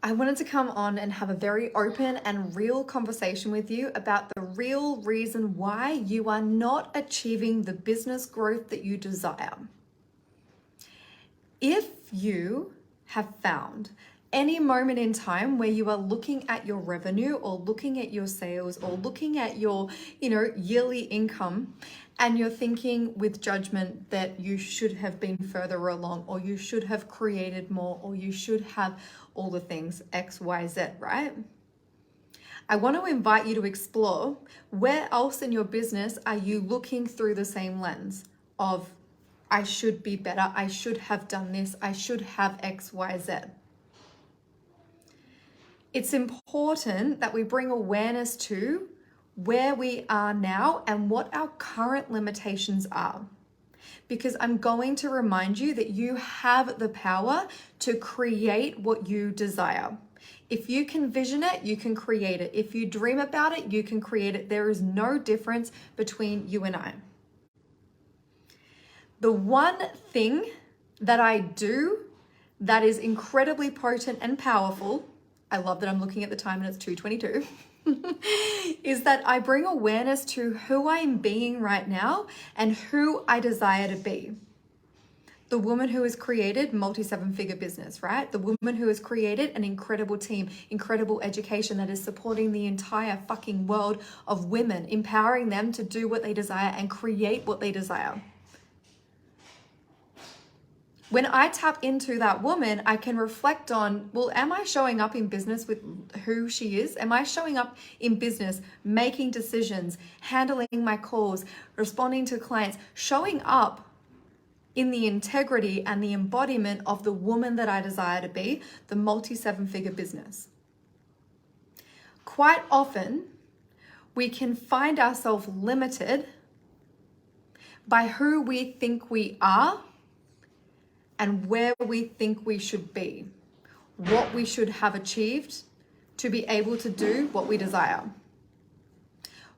I wanted to come on and have a very open and real conversation with you about the real reason why you are not achieving the business growth that you desire. If you have found any moment in time where you are looking at your revenue or looking at your sales or looking at your, yearly income, and you're thinking with judgment that you should have been further along, or you should have created more, or you should have all the things X, Y, Z, right? I want to invite you to explore where else in your business are you looking through the same lens of I should be better, I should have done this, I should have X, Y, Z. It's important that we bring awareness to where we are now and what our current limitations are. Because I'm going to remind you that you have the power to create what you desire. If you can vision it, you can create it. If you dream about it, you can create it. There is no difference between you and I. The one thing that I do that is incredibly potent and powerful, I love that I'm looking at the time and it's 2:22, is that I bring awareness to who I'm being right now and who I desire to be. The woman who has created multi-7-figure business, right? The woman who has created an incredible team, incredible education that is supporting the entire fucking world of women, empowering them to do what they desire and create what they desire. When I tap into that woman, I can reflect on, well, am I showing up in business with who she is? Am I showing up in business, making decisions, handling my calls, responding to clients, showing up in the integrity and the embodiment of the woman that I desire to be, the multi-7-figure business? Quite often, we can find ourselves limited by who we think we are and where we think we should be, what we should have achieved to be able to do what we desire.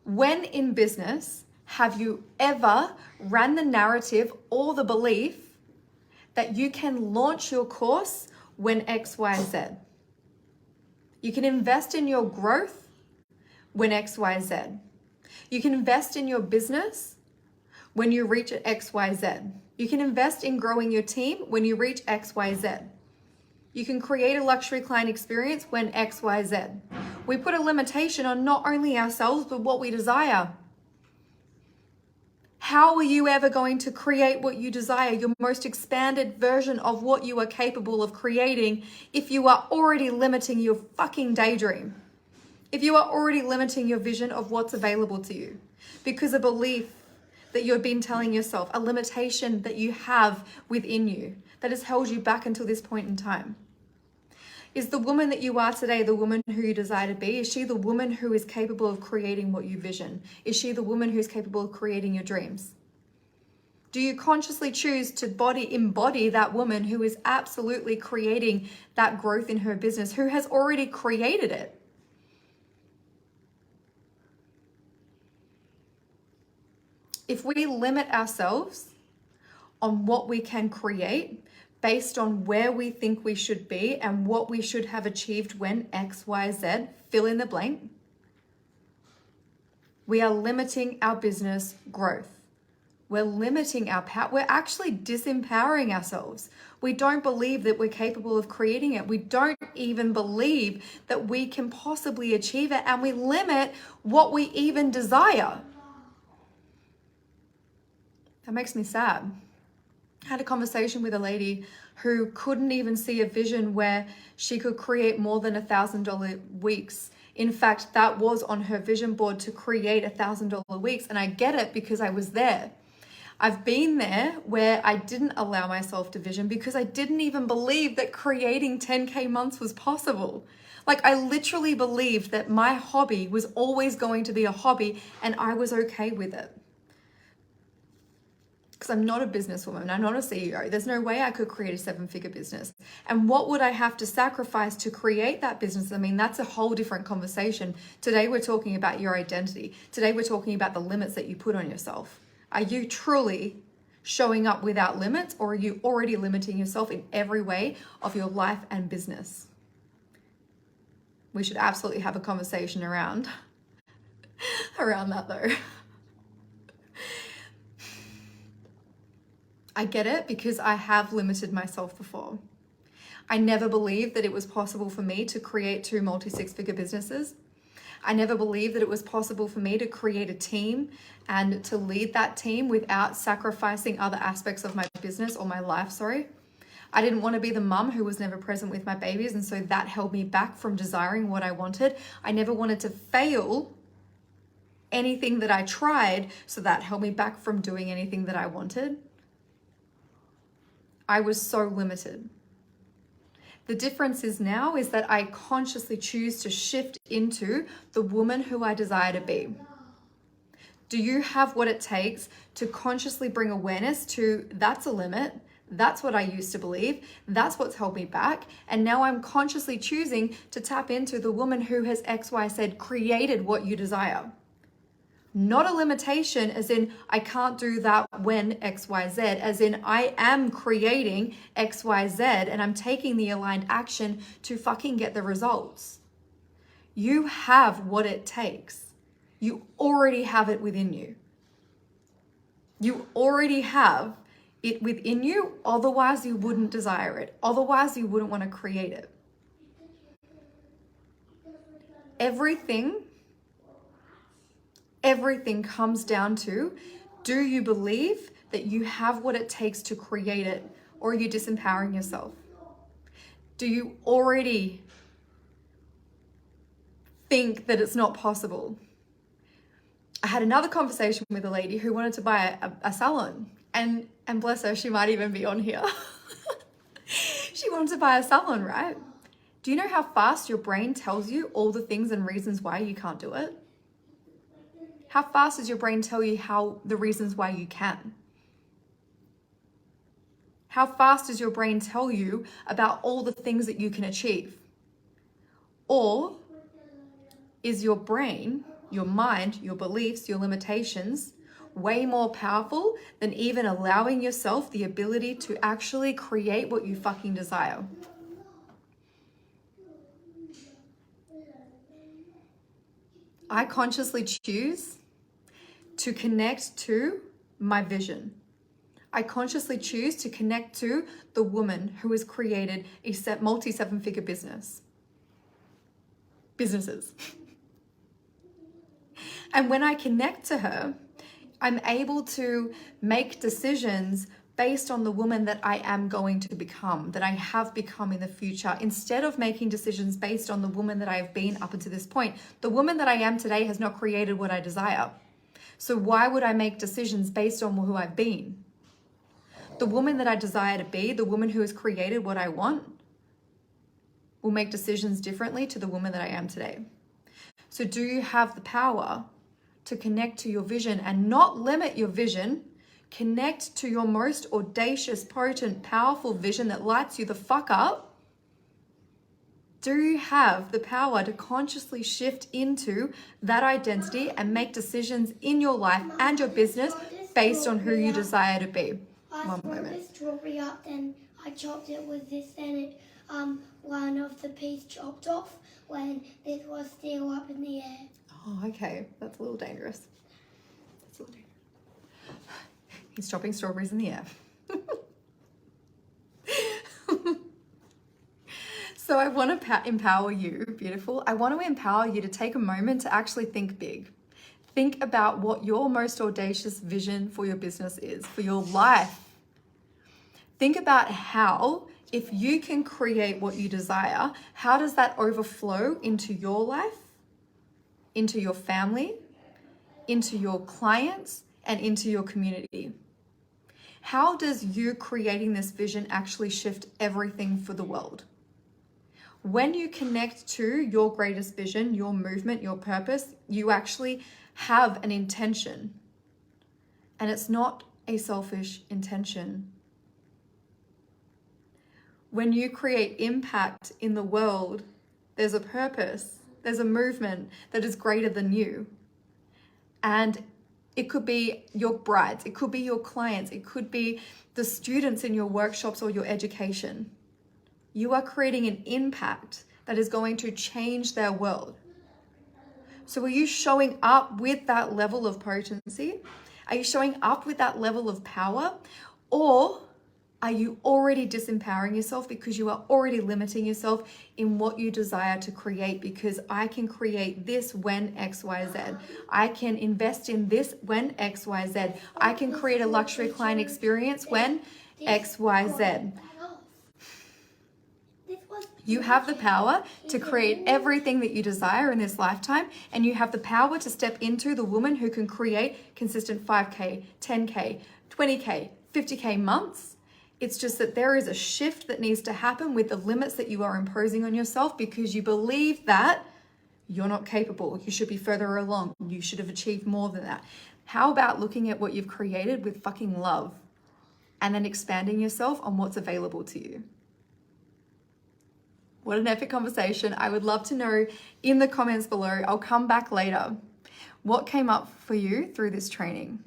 When in business, have you ever ran the narrative or the belief that you can launch your course when X, Y, Z? You can invest in your growth when X, Y, Z. You can invest in your business when you reach X, Y, Z. You can invest in growing your team when you reach X, Y, Z. You can create a luxury client experience when X, Y, Z. We put a limitation on not only ourselves, but what we desire. How are you ever going to create what you desire, your most expanded version of what you are capable of creating, if you are already limiting your fucking daydream? If you are already limiting your vision of what's available to you because of belief that you've been telling yourself, a limitation that you have within you that has held you back until this point in time. Is the woman that you are today the woman who you desire to be? Is she the woman who is capable of creating what you vision? Is she the woman who's capable of creating your dreams? Do you consciously choose to embody that woman who is absolutely creating that growth in her business, who has already created it? If we limit ourselves on what we can create based on where we think we should be and what we should have achieved when X, Y, Z, fill in the blank, we are limiting our business growth. We're limiting our power. We're actually disempowering ourselves. We don't believe that we're capable of creating it. We don't even believe that we can possibly achieve it, and we limit what we even desire. That makes me sad. I had a conversation with a lady who couldn't even see a vision where she could create more than $1,000 weeks. In fact, that was on her vision board, to create $1,000 weeks. And I get it because I was there. I've been there where I didn't allow myself to vision because I didn't even believe that creating 10K months was possible. Like, I literally believed that my hobby was always going to be a hobby and I was okay with it. Because I'm not a businesswoman, I'm not a CEO. There's no way I could create a 7-figure business. And what would I have to sacrifice to create that business? I mean, that's a whole different conversation. Today, we're talking about your identity. Today, we're talking about the limits that you put on yourself. Are you truly showing up without limits, or are you already limiting yourself in every way of your life and business? We should absolutely have a conversation around that though. I get it because I have limited myself before. I never believed that it was possible for me to create 2 multi-six-figure businesses. I never believed that it was possible for me to create a team and to lead that team without sacrificing other aspects of my business or my life, sorry. I didn't want to be the mum who was never present with my babies, and so that held me back from desiring what I wanted. I never wanted to fail anything that I tried, so that held me back from doing anything that I wanted. I was so limited. The difference is now is that I consciously choose to shift into the woman who I desire to be. Do you have what it takes to consciously bring awareness to that's a limit? That's what I used to believe. That's what's held me back. And now I'm consciously choosing to tap into the woman who has XYZ created what you desire. Not a limitation as in I can't do that when XYZ, as in I am creating XYZ and I'm taking the aligned action to fucking get the results. You have what it takes. You already have it within you. You already have it within you, otherwise you wouldn't desire it. Otherwise you wouldn't want to create it. Everything comes down to, do you believe that you have what it takes to create it, or are you disempowering yourself? Do you already think that it's not possible? I had another conversation with a lady who wanted to buy a salon, and bless her, she might even be on here. She wanted to buy a salon, right? Do you know how fast your brain tells you all the things and reasons why you can't do it? How fast does your brain tell you the reasons why you can? How fast does your brain tell you about all the things that you can achieve? Or is your brain, your mind, your beliefs, your limitations way more powerful than even allowing yourself the ability to actually create what you fucking desire? I consciously choose to connect to my vision. I consciously choose to connect to the woman who has created a multi-7-figure businesses. And when I connect to her, I'm able to make decisions based on the woman that I am going to become, that I have become in the future, instead of making decisions based on the woman that I have been up until this point. The woman that I am today has not created what I desire. So why would I make decisions based on who I've been? The woman that I desire to be, the woman who has created what I want, will make decisions differently to the woman that I am today. So do you have the power to connect to your vision and not limit your vision? Connect to your most audacious, potent, powerful vision that lights you the fuck up. Do you have the power to consciously shift into that identity and make decisions in your life and your business based on who you desire to be? I brought this strawberry up, then I chopped it with this, then one of the piece chopped off when this was still up in the air. Oh, okay. That's a little dangerous. He's chopping strawberries in the air. So I want to empower you, beautiful. I want to empower you to take a moment to actually think big. Think about what your most audacious vision for your business is, for your life. Think about how, if you can create what you desire, how does that overflow into your life, into your family, into your clients, and into your community? How does you creating this vision actually shift everything for the world? When you connect to your greatest vision, your movement, your purpose, you actually have an intention. And it's not a selfish intention. When you create impact in the world, there's a purpose, there's a movement that is greater than you. And it could be your brides, it could be your clients, it could be the students in your workshops or your education. You are creating an impact that is going to change their world. So are you showing up with that level of potency? Are you showing up with that level of power? Or are you already disempowering yourself because you are already limiting yourself in what you desire to create? Because I can create this when X, Y, Z. I can invest in this when X, Y, Z. I can create a luxury client experience when X, Y, Z. You have the power to create everything that you desire in this lifetime, and you have the power to step into the woman who can create consistent 5K, 10K, 20K, 50K months. It's just that there is a shift that needs to happen with the limits that you are imposing on yourself because you believe that you're not capable. You should be further along. You should have achieved more than that. How about looking at what you've created with fucking love and then expanding yourself on what's available to you? What an epic conversation. I would love to know in the comments below. I'll come back later. What came up for you through this training?